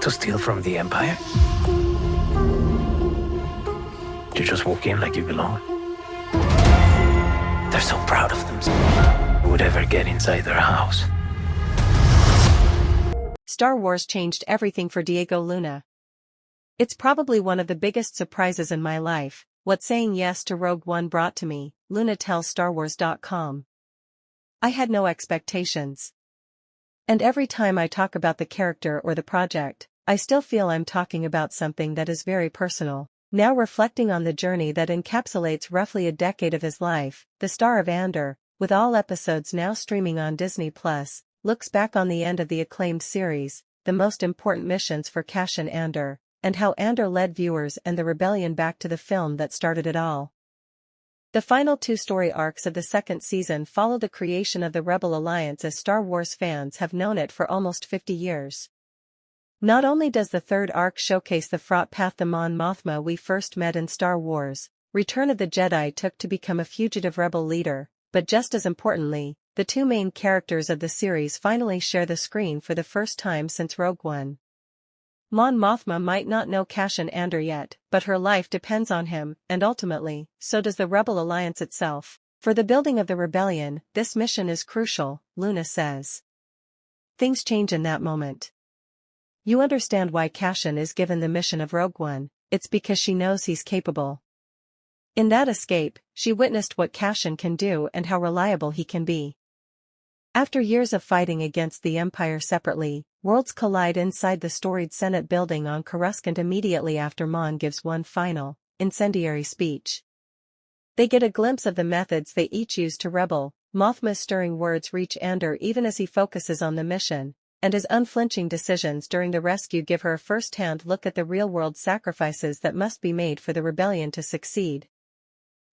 to steal from the Empire? You just walk in like you belong. They're so proud of themselves. Who would ever get inside their house? Star Wars changed everything for Diego Luna. It's probably one of the biggest surprises in my life, what saying yes to Rogue One brought to me, Luna tells StarWars.com. I had no expectations. And every time I talk about the character or the project, I still feel I'm talking about something that is very personal. Now reflecting on the journey that encapsulates roughly a decade of his life, the star of Andor, with all episodes now streaming on Disney+, looks back on the end of the acclaimed series, the most important missions for Cassian Andor, and how Andor led viewers and the rebellion back to the film that started it all. The final two story arcs of the second season follow the creation of the Rebel Alliance as Star Wars fans have known it for almost 50 years. Not only does the third arc showcase the fraught path the Mon Mothma we first met in Star Wars, Return of the Jedi took to become a fugitive rebel leader, but just as importantly, the two main characters of the series finally share the screen for the first time since Rogue One. Mon Mothma might not know Cassian Andor yet, but her life depends on him, and ultimately, so does the Rebel Alliance itself. For the building of the rebellion, this mission is crucial, Luna says. Things change in that moment. You understand why Cassian is given the mission of Rogue One, it's because she knows he's capable. In that escape, she witnessed what Cassian can do and how reliable he can be. After years of fighting against the Empire separately, worlds collide inside the storied Senate building on Coruscant immediately after Mon gives one final, incendiary speech. They get a glimpse of the methods they each use to rebel. Mothma's stirring words reach Andor even as he focuses on the mission, and his unflinching decisions during the rescue give her a first-hand look at the real-world sacrifices that must be made for the rebellion to succeed.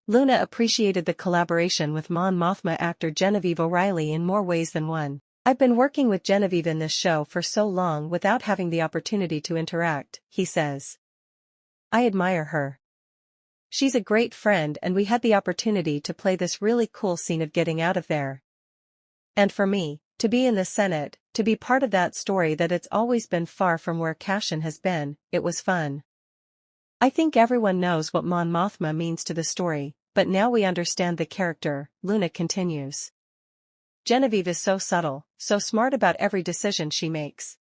Luna appreciated the collaboration with Mon Mothma actor Genevieve O'Reilly in more ways than one. I've been working with Genevieve in this show for so long without having the opportunity to interact, he says. I admire her. She's a great friend and we had the opportunity to play this really cool scene of getting out of there. And for me, to be in the Senate, to be part of that story that it's always been far from where Cassian has been, it was fun. I think everyone knows what Mon Mothma means to the story, but now we understand the character, Luna continues. Genevieve is so subtle, so smart about every decision she makes.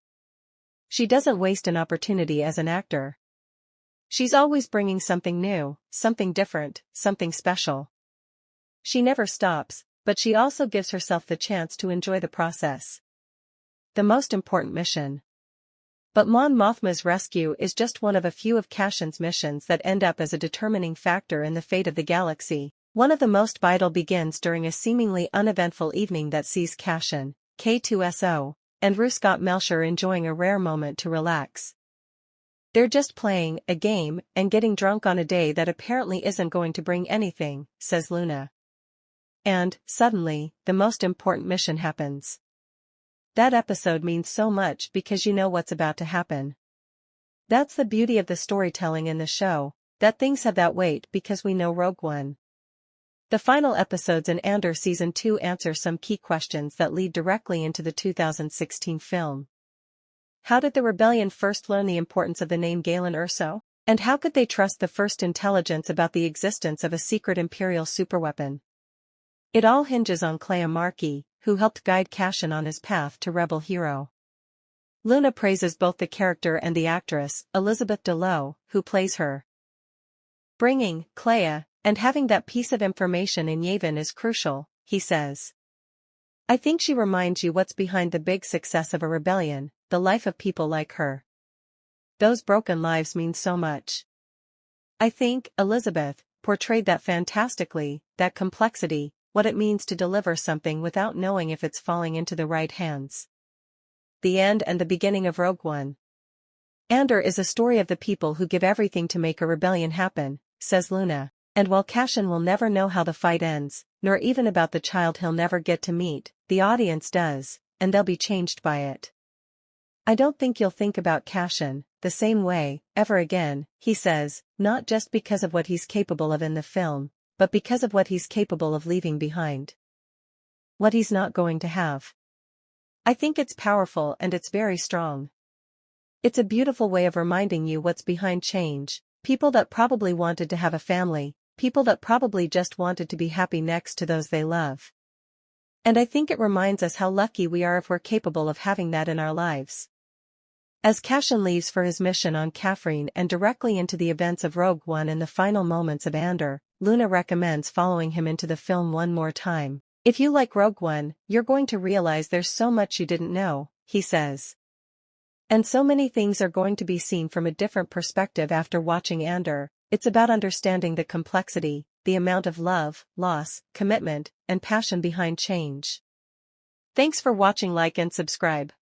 She doesn't waste an opportunity as an actor. She's always bringing something new, something different, something special. She never stops, but she also gives herself the chance to enjoy the process. The most important mission. But Mon Mothma's rescue is just one of a few of Cassian's missions that end up as a determining factor in the fate of the galaxy. One of the most vital begins during a seemingly uneventful evening that sees Cassian, K2SO, and Rue Scott Melcher enjoying a rare moment to relax. They're just playing a game and getting drunk on a day that apparently isn't going to bring anything, says Luna. And, suddenly, the most important mission happens. That episode means so much because you know what's about to happen. That's the beauty of the storytelling in the show, that things have that weight because we know Rogue One. The final episodes in Andor Season 2 answer some key questions that lead directly into the 2016 film. How did the rebellion first learn the importance of the name Galen Erso? And how could they trust the first intelligence about the existence of a secret Imperial superweapon? It all hinges on Clea Markey, who helped guide Cassian on his path to rebel hero. Luna praises both the character and the actress, Elizabeth DeLoe, who plays her. Bringing Clea and having that piece of information in Yavin is crucial, he says. I think she reminds you what's behind the big success of a rebellion, the life of people like her. Those broken lives mean so much. I think Elizabeth portrayed that fantastically, that complexity, what it means to deliver something without knowing if it's falling into the right hands. The end and the beginning of Rogue One. Andor is a story of the people who give everything to make a rebellion happen, says Luna, and while Cassian will never know how the fight ends, nor even about the child he'll never get to meet, the audience does, and they'll be changed by it. I don't think you'll think about Cassian the same way, ever again, he says, not just because of what he's capable of in the film, but because of what he's capable of leaving behind. What he's not going to have. I think it's powerful and it's very strong. It's a beautiful way of reminding you what's behind change. People that probably wanted to have a family, people that probably just wanted to be happy next to those they love. And I think it reminds us how lucky we are if we're capable of having that in our lives. As Cassian leaves for his mission on Catherine and directly into the events of Rogue One in the final moments of Andor, Luna recommends following him into the film one more time. If you like Rogue One, you're going to realize there's so much you didn't know, he says. And so many things are going to be seen from a different perspective after watching Andor. It's about understanding the complexity, the amount of love, loss, commitment, and passion behind change. Thanks for watching. Like and subscribe.